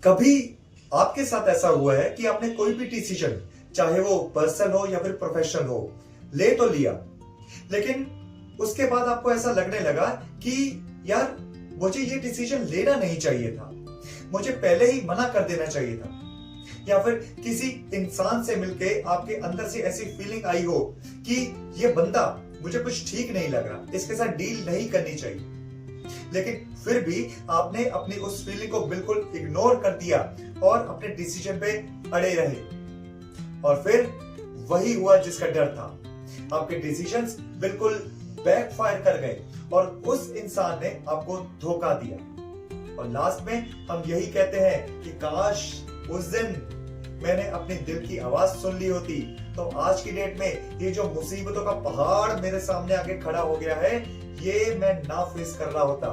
कभी आपके साथ ऐसा हुआ है कि आपने कोई भी डिसीजन, चाहे वो पर्सनल हो या फिर प्रोफेशनल हो, ले तो लिया, लेकिन उसके बाद आपको ऐसा लगने लगा कि यार मुझे ये डिसीजन लेना नहीं चाहिए था, मुझे पहले ही मना कर देना चाहिए था। या फिर किसी इंसान से मिलके आपके अंदर से ऐसी फीलिंग आई हो कि ये बंदा मुझे कुछ ठीक नहीं लग रहा, इसके साथ डील नहीं करनी चाहिए, लेकिन फिर भी आपने अपनी उस फीलिंग को बिल्कुल इग्नोर कर दिया और अपने डिसीजन पे अड़े रहे, और फिर वही हुआ जिसका डर था। आपके डिसीजंस बिल्कुल बैकफायर कर गए और उस इंसान ने आपको धोखा दिया। और लास्ट में हम यही कहते हैं कि काश उस दिन मैंने अपने दिल की आवाज सुन ली होती, तो आज की डेट में ये जो मुसीबतों का पहाड़ मेरे सामने आके खड़ा हो गया है, ये मैं ना फेस कर रहा होता।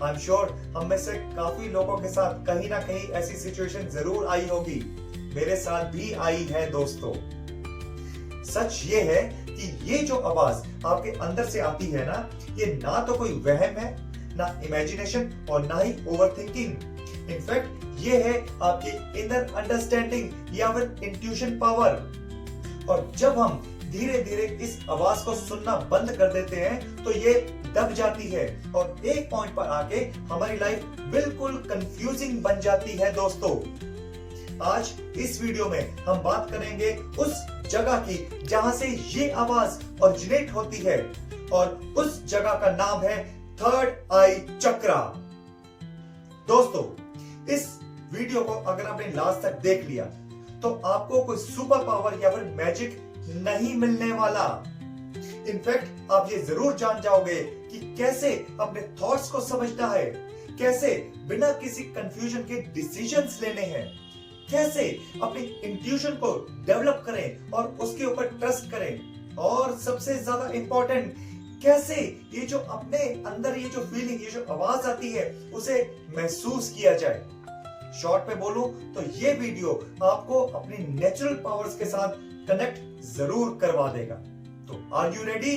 आई एम श्योर हम में से काफी लोगों के साथ कहीं ना कहीं ऐसी सिचुएशन जरूर आई होगी, मेरे साथ भी आई है दोस्तों। सच ये है कि ये जो आवाज आपके अंदर से आती है ना, ये ना तो कोई वहम है, ना इमेजिनेशन और ना ही ओवरथिंकिंग। इनफैक्ट ये है आपकी इनर अंडरस्टैंडिंग या फिर इंट्यूशन पावर। और जब हम धीरे धीरे इस आवाज को सुनना बंद कर देते हैं तो ये दब जाती है और एक पॉइंट पर आके हमारी लाइफ बिल्कुल कंफ्यूजिंग बन जाती है दोस्तों। आज इस वीडियो में हम बात करेंगे उस जगह की जहां से ये आवाज ओरिजिनेट होती है, और उस जगह का नाम है थर्ड आई चक्रा। दोस्तों, इस वीडियो को अगर आपने लास्ट तक देख लिया तो आपको कोई सुपर पावर या फिर मैजिक नहीं मिलने वाला। इनफैक्ट आप ये जरूर जान जाओगे कि कैसे अपने थॉट्स को समझना है, कैसे बिना किसी कंफ्यूजन के डिसीजंस लेने हैं, कैसे अपनी इंट्यूशन को डेवलप करें और उसके ऊपर ट्रस्ट करें, और सबसे ज्यादा इंपॉर्टेंट कैसे ये जो अपने अंदर ये जो फीलिंग, ये जो आवाज आती है, उसे महसूस किया जाए। शॉर्ट में बोलूं तो ये वीडियो आपको अपनी नेचुरल पावर्स के साथ कनेक्ट जरूर करवा देगा। तो are you ready?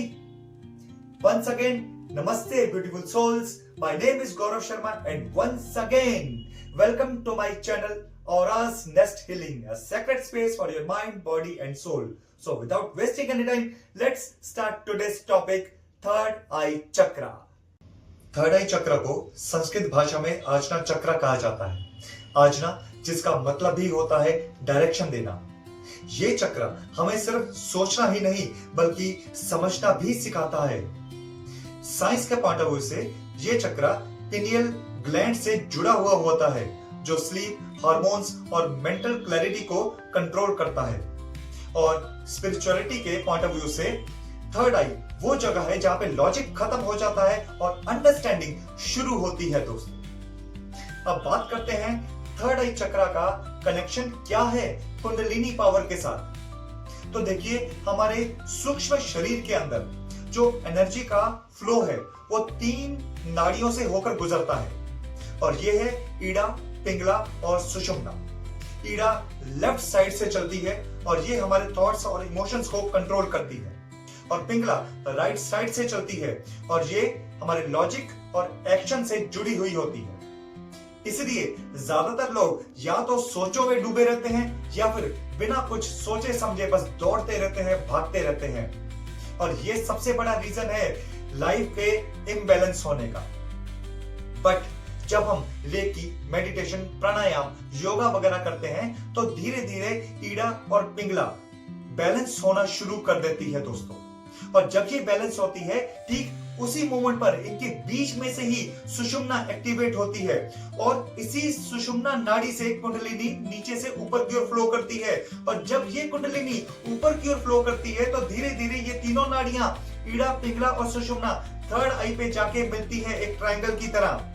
Once again नमस्ते beautiful souls, my name is Gaurav Sharma and once again welcome to my channel Aura's Nest Healing, a sacred space for your mind, body and soul. So without wasting any time, let's start today's topic, third eye chakra. Third eye chakra को संस्कृत भाषा में आजना चक्र कहा जाता है। आजना जिसका मतलब ही होता है डायरेक्शन देना। ये चक्र हमें सिर्फ सोचना ही नहीं बल्कि समझना भी सिखाता है। साइंस के पॉइंट ऑफ व्यू से ये चक्र पिनियल ग्लैंड से जुड़ा हुआ होता है, जो स्लीप, हार्मोन्स और मेंटल क्लैरिटी को कंट्रोल करता है। और स्पिरिचुअलिटी के पॉइंट ऑफ व्यू से थर्ड आई वो जगह है जहां पे लॉजिक खत्म हो जाता है और अंडरस्टैंडिंग शुरू होती है दोस्तों। अब बात करते हैं थर्ड आई चक्रा का कनेक्शन क्या है कुंडलिनी पावर के साथ। तो देखिए, हमारे सूक्ष्म शरीर के अंदर जो एनर्जी का फ्लो है वो 3 नाड़ियों से होकर गुजरता है, और ये है ईड़ा, पिंगला और सुषुम्ना। ईड़ा लेफ्ट साइड से चलती है और ये हमारे थॉट्स और इमोशंस को कंट्रोल करती है, और पिंगला राइट साइड से चलती है और ये हमारे लॉजिक और एक्शन से जुड़ी हुई होती है। इसलिए ज्यादातर लोग या तो सोचों में डूबे रहते हैं या फिर बिना कुछ सोचे समझे बस दौड़ते रहते हैं, भागते रहते हैं, और ये सबसे बड़ा रीजन है लाइफ के इम्बैलेंस होने का। बट जब हम रेकी, मेडिटेशन, प्राणायाम, योगा वगैरह करते हैं तो धीरे धीरे ईड़ा और पिंगला बैलेंस होना शुरू कर देती है दोस्तों। और जब ये बैलेंस होती है, ठीक उसी मोमेंट पर इनके बीच में से ही सुषुम्ना एक्टिवेट होती है, और इसी सुषुम्ना नाड़ी से कुंडलिनी नीचे से ऊपर की ओर फ्लो करती है। और जब ये कुंडलिनी ऊपर की ओर फ्लो करती है तो धीरे धीरे ये तीनों नाड़ियां, ईड़ा, पिंगला और सुषुम्ना, थर्ड आई पे जाके मिलती है एक ट्रायंगल की तरह।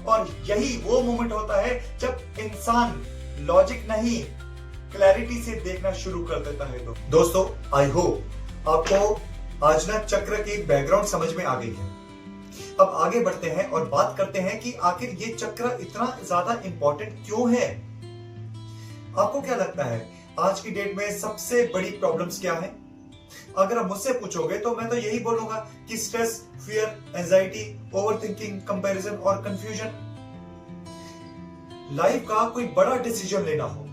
और यही वो मोमेंट होता है जब इंसान लॉजिक नहीं, क्लैरिटी से देखना शुरू कर देता है। दोस्तों, आई होप आपको आजना चक्र की बैकग्राउंड समझ में आ गई है। अब आगे बढ़ते हैं और बात करते हैं कि आखिर ये चक्र इतना ज्यादा इंपॉर्टेंट क्यों है। आपको क्या लगता है आज की डेट में सबसे बड़ी प्रॉब्लम्स क्या है? अगर आप मुझसे पूछोगे तो मैं तो यही बोलूंगा कि stress, fear, anxiety, overthinking, comparison और कंफ्यूजन। लाइफ का कोई बड़ा डिसीजन लेना हो,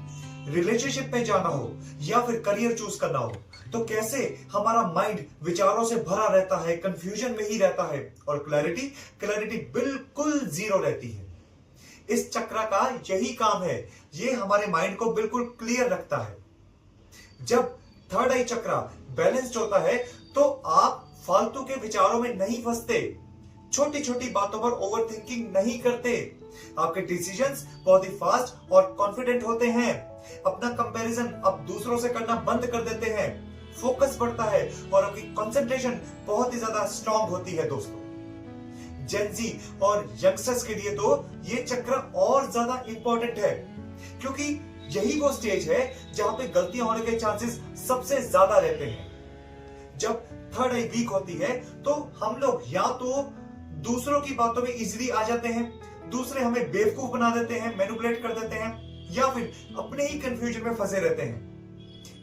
रिलेशनशिप में जाना हो या फिर करियर चूज करना हो, तो कैसे हमारा माइंड विचारों से भरा रहता है, कंफ्यूजन में ही रहता है और क्लैरिटी बिल्कुल जीरो रहती है। इस चक्र का यही काम है, ये हमारे माइंड को बिल्कुल क्लियर रखता है। जब थर्ड आई चक्र बैलेंस्ड होता है तो आप फालतू के विचारों में नहीं फंसते, छोटी छोटी बातों पर ओवर थिंकिंग नहीं करते, आपके डिसीजंस बहुत ही फास्ट और कॉन्फिडेंट होते हैं, अपना कंपैरिजन आप दूसरों से करना बंद कर देते हैं, फोकस बढ़ता है और आपकी कंसंट्रेशन बहुत ही ज्यादा स्ट्रांग होती है। दोस्तों, जेनजी और यंगस्टर्स के लिए तो ये चक्र और ज्यादा इंपॉर्टेंट है, क्योंकि यही वो स्टेज है जहां पे गलतियां होने के चांसेस सबसे ज्यादा रहते हैं। जब थर्ड आई वीक होती है तो हम लोग या तो दूसरों की बातों में इजीली आ जाते हैं, दूसरे हमें बेवकूफ बना देते हैं, मैनिपुलेट कर देते हैं, या फिर अपने ही कंफ्यूजन में फंसे रहते हैं।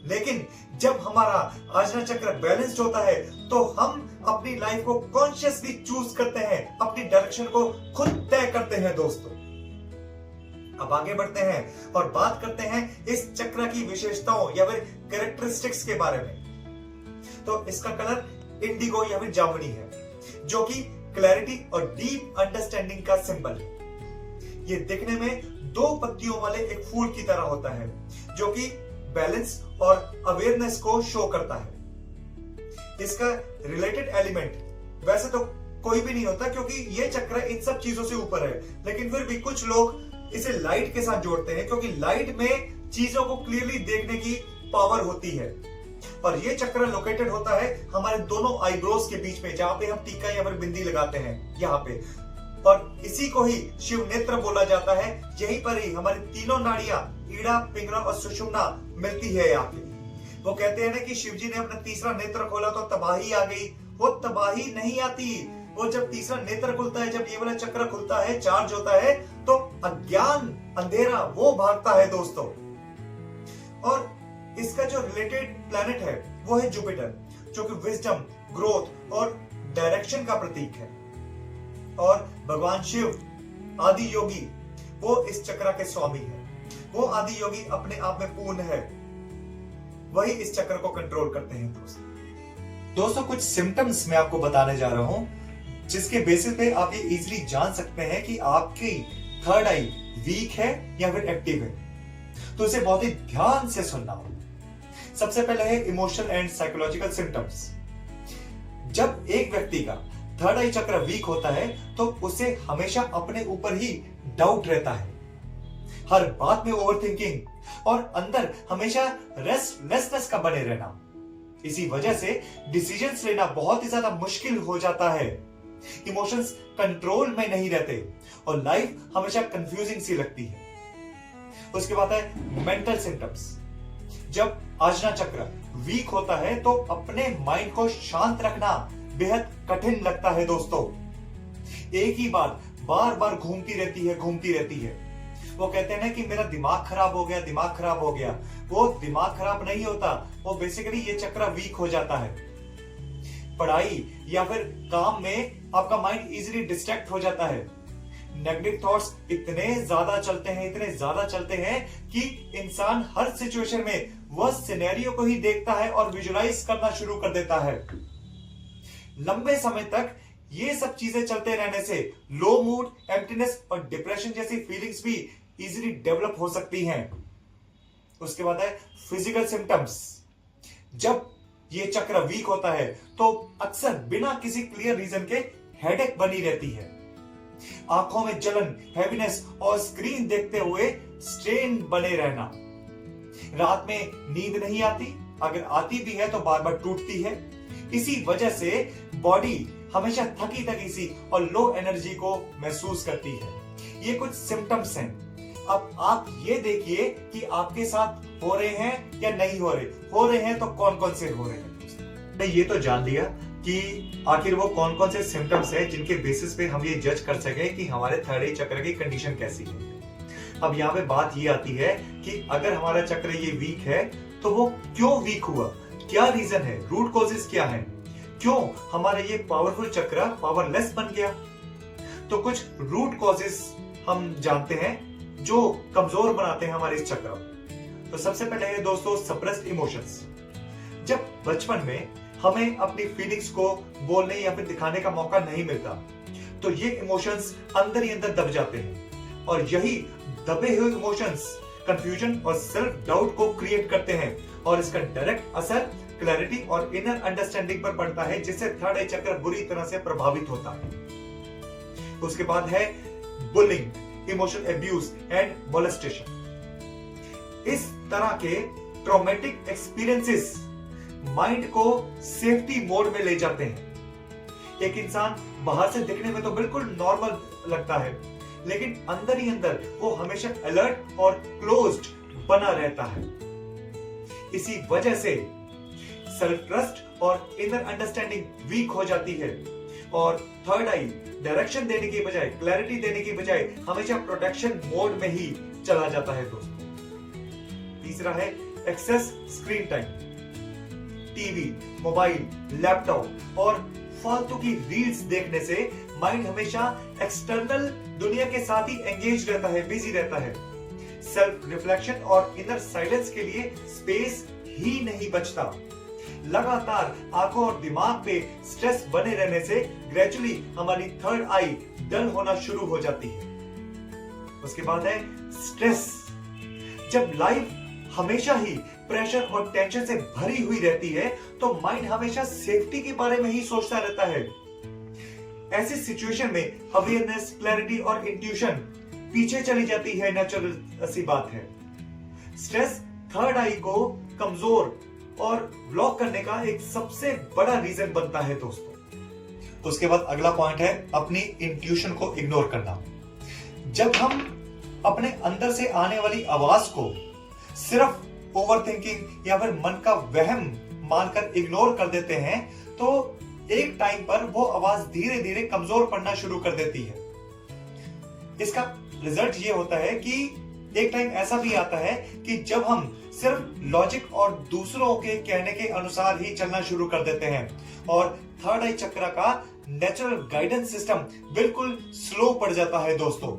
लेकिन जब हमारा आजना चक्र बैलेंस्ड होता है तो हम अपनी लाइफ को कॉन्शियसली चूज करते हैं, अपनी डायरेक्शन को खुद तय करते हैं। दोस्तों, अब आगे बढ़ते हैं और बात करते हैं इस चक्र की विशेषताओं या फिर कैरेक्टरिस्टिक्स के बारे में। तो इसका कलर इंडिगो या फिर जामुनी है, जो कि क्लैरिटी और डीप अंडरस्टैंडिंग का सिंबल है। ये दिखने में दो पत्तियों वाले एक फूल की तरह होता है, जो कि बैलेंस और अवेयरनेस को शो करता है। इसका रिलेटेड एलिमेंट वैसे तो कोई भी नहीं होता, क्योंकि ये चक्र इन सब चीजों से ऊपर है, लेकिन फिर भी कुछ लोग इसे लाइट के साथ जोड़ते हैं, क्योंकि लाइट में चीजों को क्लियरली देखने की पावर होती है। और ये चक्र लोकेटेड होता है हमारे दोनों आईब्रोज के बीच में, जहां पे हम टीका या फिर बिंदी लगाते हैं, यहाँ पे। और इसी को ही शिव नेत्र बोला जाता है। यहीं पर ही हमारी तीनों नाड़ियां ईड़ा, पिंगला और सुषुम्ना मिलती है यहाँ पे। वो कहते हैं ना कि शिव जी ने अपना तीसरा नेत्र खोला तो तबाही आ गई। वो तबाही नहीं आती, वो जब तीसरा नेत्र खुलता है, जब ये वाला चक्र खुलता है, चार्ज होता है, तो अज्ञान, अंधेरा वो भागता है। दोस्तों, और इसका जो रिलेटेड प्लैनेट है वो है जुपिटर, जो कि विजडम, ग्रोथ और डायरेक्शन का प्रतीक है। और भगवान शिव, आदि योगी, वो इस चक्र के स्वामी है। वो आदि योगी अपने आप में पूर्ण है, वही इस चक्र को कंट्रोल करते हैं। दोस्तों, कुछ सिम्टम्स मैं आपको बताने जा रहा हूं, जिसके बेसिस पे आप ये इजीली जान सकते हैं कि आपकी थर्ड आई वीक है या फिर एक्टिव है। तो इसे बहुत ही ध्यान से सुनना हो। सबसे पहले है इमोशनल एंड साइकोलॉजिकल सिम्टम्स। जब एक व्यक्ति का थर्ड आई चक्र वीक होता है तो उसे हमेशा अपने ऊपर ही डाउट रहता है, हर बात में ओवरथिंकिंग और अंदर हमेशा रेस्टलेसनेस का बने रहना। इसी वजह से डिसीजंस लेना बहुत ही ज्यादा मुश्किल हो जाता है, इमोशंस कंट्रोल में नहीं रहते और लाइफ हमेशा कंफ्यूजिंग सी लगती है। उसके बाद है मेंटल सिम्टम्स। जब आजना चक्र वीक होता है तो अपने माइंड को शांत रखना बेहद कठिन लगता है। दोस्तों, एक ही बात बार बार घूमती रहती है। वो कहते हैं ना कि मेरा दिमाग खराब हो गया। वो दिमाग खराब नहीं होता, वो बेसिकली ये चक्र वीक हो जाता है। पढ़ाई या फिर काम में आपका माइंड इजीली डिस्ट्रैक्ट हो जाता है। नेगेटिव थॉट्स इतने ज्यादा चलते हैं कि इंसान हर सिचुएशन में वह सिनेरियो को ही देखता है और विजुलाइज करना शुरू कर देता है। लंबे समय तक ये सब चीजें चलते रहने से लो मूड, एम्प्टीनेस और डिप्रेशन जैसी फीलिंग्स भी इजीली डेवलप हो सकती हैं। उसके बाद है फिजिकल सिम्टम्स। जब ये चक्र वीक होता है तो अक्सर बिना किसी क्लियर रीजन के हेडेक बनी रहती है। आंखों में जलन, हैवीनेस और स्क्रीन देखते हुए स्ट्रेन बने रहना। रात में नींद नहीं आती, अगर आती भी है तो बार बार टूटती है। इसी वजह से बॉडी हमेशा थकी सी और लो एनर्जी को महसूस करती है। ये कुछ सिम्टम्स हैं। अब आप ये देखिए कि आपके साथ हो रहे हैं या नहीं हो रहे हैं तो कौन कौन से हो रहे हैं। मैं ये तो जान लिया कि आखिर वो कौन कौन से सिम्टम्स हैं जिनके बेसिस पे हम ये जज कर सके कि हमारे थर्ड आई चक्र की कंडीशन कैसी है। अब यहाँ पे बात ये आती है कि अगर हमारा चक्र ये वीक है तो वो क्यों वीक हुआ, क्या रीजन है, रूट कॉजेस क्या है, क्यों हमारा ये पावरफुल चक्र पावरलेस बन गया। तो कुछ रूट कॉजेस हम जानते हैं जो कमजोर बनाते हैं हमारे इस चक्र। तो सबसे पहले है दोस्तों सप्रेस्ड इमोशंस। जब बचपन में हमें अपनी फीलिंग्स को बोलने या फिर दिखाने का मौका नहीं मिलता, तो ये इमोशंस अंदर ही अंदर दब जाते हैं और यही दबे हुए इमोशंस कंफ्यूजन और सेल्फ डाउट को क्रिएट करते हैं और इसका डायरेक्ट असर क्लैरिटी और इनर अंडरस्टैंडिंग पर पड़ता है, जिससे थर्ड आई चक्र बुरी तरह से प्रभावित होता है। उसके बाद है bullying, emotional abuse and molestation. इस तरह के ट्रॉमेटिक एक्सपीरियंसेस माइंड को सेफ्टी मोड में ले जाते हैं। एक इंसान बाहर से दिखने में तो बिल्कुल नॉर्मल लगता है, लेकिन अंदर ही अंदर वो हमेशा अलर्ट और क्लोज्ड बना रहता है। इसी वजह से सेल्फ ट्रस्ट और इनर अंडरस्टैंडिंग वीक हो जाती है और थर्ड आई डायरेक्शन देने की बजाय, क्लैरिटी देने की बजाय हमेशा प्रोटेक्शन मोड में ही चला जाता है दोस्तों। तीसरा है excess screen time. TV, mobile, laptop और फालतू की रील्स देखने से माइंड हमेशा एक्सटर्नल दुनिया के साथ ही एंगेज रहता है, बिजी रहता है। सेल्फ रिफ्लेक्शन और इनर साइलेंस के लिए स्पेस ही नहीं बचता। लगातार आंखों और दिमाग पे स्ट्रेस बने रहने से ग्रेजुअली हमारी थर्ड आई डल होना शुरू हो जाती है। उसके बाद है स्ट्रेस। जब लाइफ हमेशा ही प्रेशर और टेंशन से भरी हुई रहती है, तो माइंड हमेशा सेफ्टी के बारे में ही सोचता रहता है। ऐसी सिचुएशन में अवेयरनेस, क्लैरिटी और इंट्यूशन पीछे चली जाती है। नेचुरल सी बात है। स्ट्रेस थर्ड आई को कमजोर और ब्लॉक करने का एक सबसे बड़ा रीजन बनता है दोस्तों। उसके बाद अगला पॉइंट है अपनी इंट्यूशन को इग्नोर करना। जब हम अपने अंदर से आने वाली आवाज को सिर्फ ओवरथिंकिंग या फिर मन का वहम मानकर इग्नोर कर देते हैं, तो एक टाइम पर वो आवाज धीरे धीरे कमजोर पड़ना शुरू कर देती है। इसका रिजल्ट ये होता है कि एक टाइम ऐसा भी आता है कि जब हम सिर्फ लॉजिक और दूसरों के कहने के अनुसार ही चलना शुरू कर देते हैं और थर्ड आई चक्र का नेचुरल गाइडेंस सिस्टम बिल्कुल स्लो पड़ जाता है दोस्तों।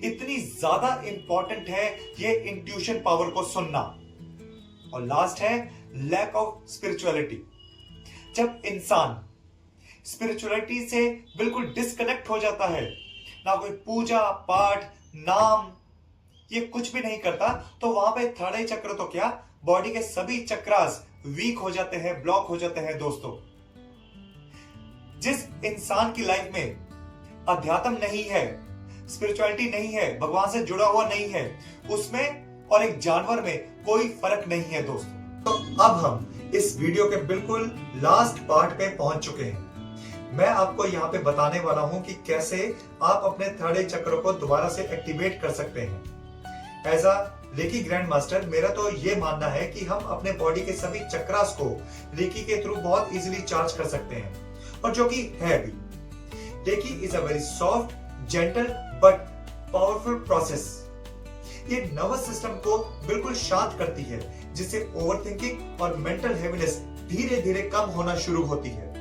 इतनी ज्यादा इंपॉर्टेंट है ये इंट्यूशन पावर को सुनना। और लास्ट है लैक ऑफ स्पिरिचुअलिटी। जब इंसान स्पिरिचुअलिटी से बिल्कुल डिस्कनेक्ट हो जाता है, ना कोई पूजा पाठ, नाम, ये कुछ भी नहीं करता, तो वहां पे थर्ड आई चक्र तो क्या, बॉडी के सभी चक्रास वीक हो जाते हैं, ब्लॉक हो जाते हैं दोस्तों। जिस इंसान की लाइफ में अध्यात्म नहीं है, स्पिरिचुअलिटी नहीं है, भगवान से जुड़ा हुआ नहीं है, उसमें और एक जानवर में कोई फर्क नहीं है दोस्तों। तो अब हम इस वीडियो के बिल्कुल लास्ट पार्ट पे पहुंच चुके हैं। मैं आपको यहाँ पे बताने वाला हूं कि कैसे आप अपने थर्ड आई चक्र को दोबारा से एक्टिवेट कर सकते हैं। As a reiki grand master मेरा तो ये मानना है कि हम अपने बॉडी के सभी चक्रास को रेकी के थ्रू बहुत इजीली चार्ज कर सकते हैं, और जो कि है भी। Reiki is a very soft, gentle but powerful process. ये नर्वस सिस्टम को बिल्कुल शांत करती है, जिससे ओवरथिंकिंग और मेंटल हैवीनेस धीरे धीरे कम होना शुरू होती है।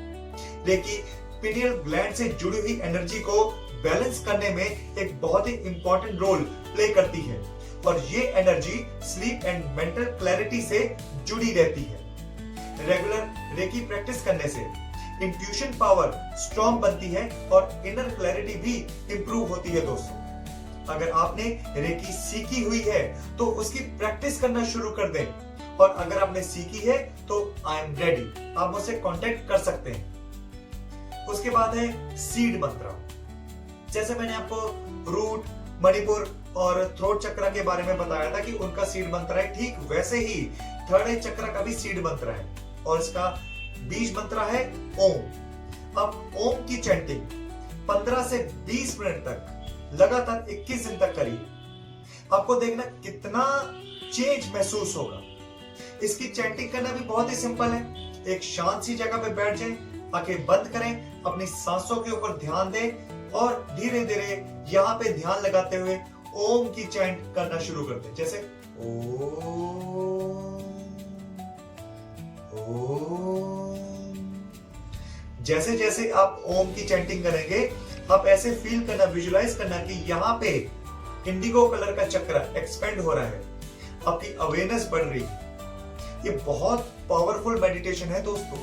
रेकी पिनियल ग्लैंड से जुड़ी हुई एनर्जी को बैलेंस करने में एक बहुत ही इंपॉर्टेंट रोल प्ले करती है, और ये energy sleep and mental clarity से जुड़ी रहती है। रेगुलर रेकी प्रैक्टिस करने से इंट्यूशन पावर स्ट्रॉन्ग बनती है और इनर क्लैरिटी भी इंप्रूव होती है दोस्तों। अगर आपने रेकी सीखी हुई है तो उसकी प्रैक्टिस करना शुरू कर दें, और अगर आपने सीखी है तो आई एम रेडी, आप मुझसे कांटेक्ट कर सकते हैं। उसके बाद है सीड मंत्र। जैसे मैंने आपको रूट, मणिपुर और थ्रोट चक्र के बारे में बताया था कि उनका सीड मंत्र है, ठीक वैसे ही थर्ड आई चक्र का भी सीड मंत्र है, और इसका बीज मंत्र है ओम। अब ओम की चैंटिंग 15 से 20 मिनट तक लगातार 21 दिन तक करिए। आपको देखना कितना चेंज महसूस होगा। इसकी चैंटिंग करना भी बहुत ही सिंपल है। एक शांत सी जगह पे बैठ जाएं, आंखें बंद करें, अपनी सांसों के ऊपर ध्यान दें और धीरे धीरे यहां पे ध्यान लगाते हुए ओम की चैंट करना शुरू कर दें। जैसे ओम, ओम। जैसे जैसे आप ओम की चैंटिंग करेंगे, आप ऐसे फील करना, विजुलाइज करना कि यहाँ पे इंडिगो कलर का चक्र एक्सपेंड हो रहा है, आपकी अवेयरनेस बढ़ रही है। ये बहुत पावरफुल मेडिटेशन है दोस्तों।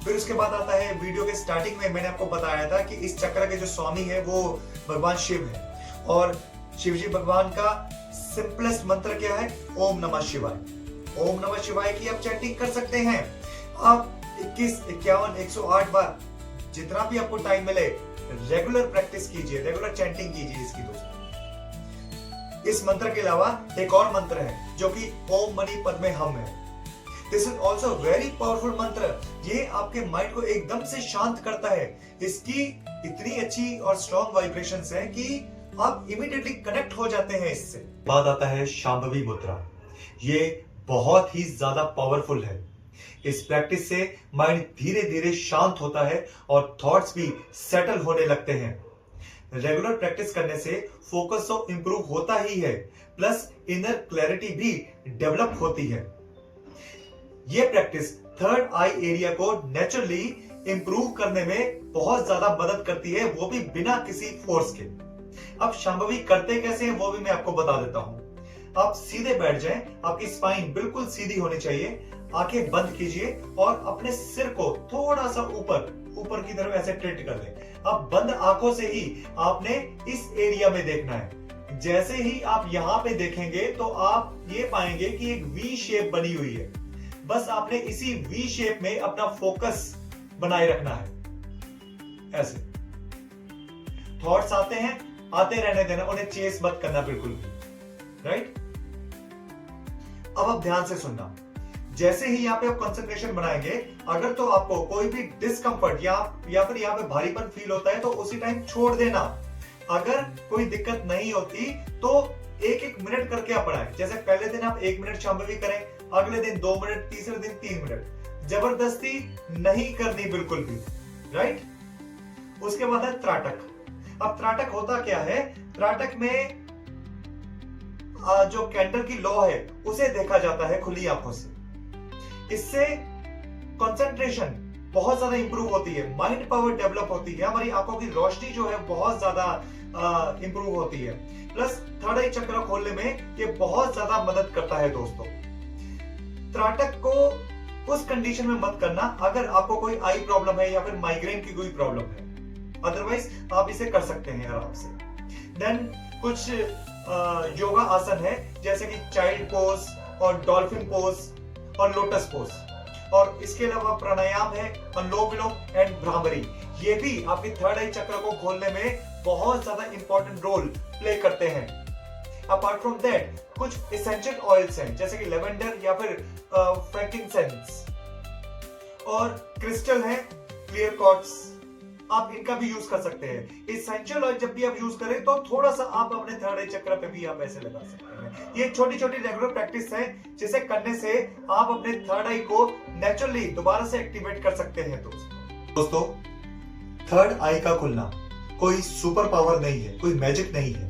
फिर उसके बाद आता है, वीडियो के स्टार्टिंग में मैंने आपको बताया था कि इस चक्र के जो स्वामी है वो भगवान शिव है, और शिव जी भगवान का सिंपलेस्ट मंत्र क्या है? ओम नमः शिवाय। ओम नमः शिवाय की आप चैंटिंग कर सकते हैं। आप 21, 51, 108 बार, जितना भी आपको टाइम मिले, रेगुलर प्रैक्टिस कीजिए, रेगुलर चैंटिंग कीजिए इसकी दोस्तों। इस मंत्र के अलावा एक और मंत्र है जो कि ओम मणि पद्मे हम है। This is also very powerful मंत्र। ये आपके माइंड को एकदम से शांत करता है। इसकी इतनी अच्छी और स्ट्रॉन्ग वाइब्रेशंस हैं कि आप इमीडिएटली कनेक्ट हो जाते हैं इससे। बाद आता है शांभवी मुद्रा। ये बहुत ही ज्यादा पावरफुल है। इस प्रैक्टिस से माइंड धीरे धीरे शांत होता है और थॉट्स भी सेटल होने लगते हैं। रेगुलर प्रैक्टिस करने से फोकस तो इंप्रूव होता ही है, प्लस इनर क्लैरिटी भी डेवलप होती है। यह प्रैक्टिस थर्ड आई एरिया को नेचुरली इंप्रूव करने में बहुत ज्यादा मदद करती है, वो भी बिना किसी फोर्स के। अब शांभवी करते कैसे हैं वो भी मैं आपको बता देता हूं। आप सीधे बैठ जाएं, आपकी स्पाइन बिल्कुल सीधी होनी चाहिए, आंखें बंद कीजिए और अपने सिर को थोड़ा सा ऊपर की तरफ ऐसे टिल्ट कर दें। अब बंद आंखों से ही आपने इस एरिया में देखना है। जैसे ही आप यहां पे देखेंगे तो आप ये पाएंगे कि एक वी शेप बनी हुई है। बस आपने इसी वी शेप में अपना फोकस बनाए रखना है। ऐसे थॉट्स आते हैं, आते रहने देना, उन्हें चेस मत करना बिल्कुल भी। राइट? अब आप ध्यान से सुनना। जैसे ही यहाँ पे आप कंसंट्रेशन बनाएंगे, अगर तो आपको कोई भी डिस्कंफर्ट या फिर यहाँ पे भारीपन फील होता है तो उसी टाइम छोड़ देना। अगर कोई दिक्कत नहीं होती तो 1-1 मिनट करके आप बढ़ाएं। जैसे पहले दिन आप 1 मिनट शांभवी करें, अगले दिन 2 मिनट, तीसरे दिन 3 मिनट। जबरदस्ती नहीं करनी बिल्कुल भी। राइट? उसके बाद है त्राटक। अब त्राटक होता क्या है? त्राटक में जो कैंडल की लौ है उसे देखा जाता है खुली आंखों से। इससे कंसंट्रेशन बहुत ज्यादा इंप्रूव होती है, माइंड पावर डेवलप होती है, हमारी आंखों की रोशनी जो है बहुत ज्यादा इंप्रूव होती है। प्लस थर्ड आई चक्र खोलने में ये बहुत ज्यादा मदद करता है दोस्तों। त्राटक को उस कंडीशन में मत करना अगर आपको कोई आई प्रॉब्लम है या फिर माइग्रेन की कोई प्रॉब्लम है। अदरवाइज आप इसे कर सकते हैं आराम से। देन कुछ योगा आसन है, जैसे कि चाइल्ड पोज और डॉल्फिन पोज और लोटस पोज, और इसके अलावा प्राणायाम है, अनुलोम विलोम एंड भ्रामरी। ये भी आपके थर्ड आई चक्र को खोलने में बहुत ज्यादा इंपॉर्टेंट रोल प्ले करते हैं। अपार्ट फ्रॉम दैट कुछ एसेंशियल ऑयल्स हैं, जैसे कि लेवेंडर या फिर फ्रैंकिनसेंस, और क्रिस्टल है, क्लियर क्वार्ट्ज, आप इनका भी यूज कर सकते हैं। एसेंशियल ऑयल जब भी आप यूज करें तो थोड़ा सा आप अपने थर्ड आई चक्र पे भी आप ऐसे लगा सकते हैं। ये छोटी छोटी रेगुलर प्रैक्टिस है जिसे करने से आप अपने थर्ड आई को नेचुरली दोबारा से एक्टिवेट कर सकते हैं दोस्तों। थर्ड आई का खुलना कोई सुपर पावर नहीं है, कोई मैजिक नहीं है,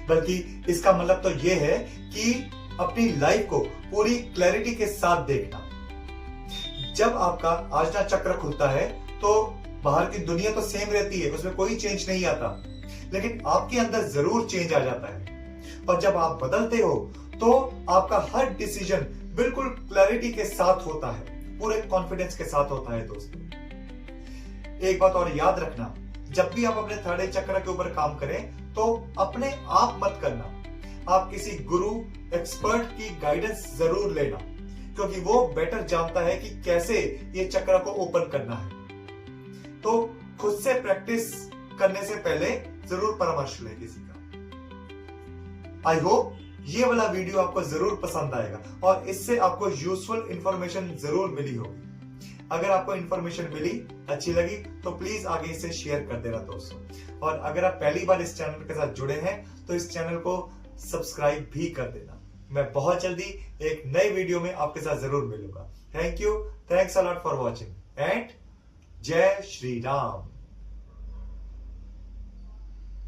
बल्कि इसका मतलब तो यह है कि अपनी लाइफ को पूरी क्लैरिटी के साथ देखना। जब आपका आज्ञा चक्र खुलता है तो बाहर की दुनिया तो सेम रहती है, उसमें कोई चेंज नहीं आता, लेकिन आपके अंदर जरूर चेंज आ जाता है। और जब आप बदलते हो तो आपका हर डिसीजन बिल्कुल क्लैरिटी के साथ होता है, पूरे कॉन्फिडेंस के साथ होता है दोस्तों। एक बात और याद रखना, जब भी आप अपने थर्ड आई चक्र के ऊपर काम करें तो अपने आप मत करना। आप किसी गुरु, एक्सपर्ट की गाइडेंस जरूर लेना, क्योंकि वो बेटर जानता है कि कैसे ये चक्र को ओपन करना है। तो खुद से प्रैक्टिस करने से पहले जरूर परामर्श लें किसी का। आई होप ये वाला वीडियो आपको जरूर पसंद आएगा और इससे आपको यूजफुल इंफॉर्मेशन जरूर मिली होगी। अगर आपको इंफॉर्मेशन मिली, अच्छी लगी, तो प्लीज आगे इसे शेयर कर देना दोस्तों। और अगर आप पहली बार इस चैनल के साथ जुड़े हैं तो इस चैनल को सब्सक्राइब भी कर देना। मैं बहुत जल्दी एक नए वीडियो में आपके साथ जरूर मिलूंगा। Thank you, thanks a lot for watching and जय श्री राम।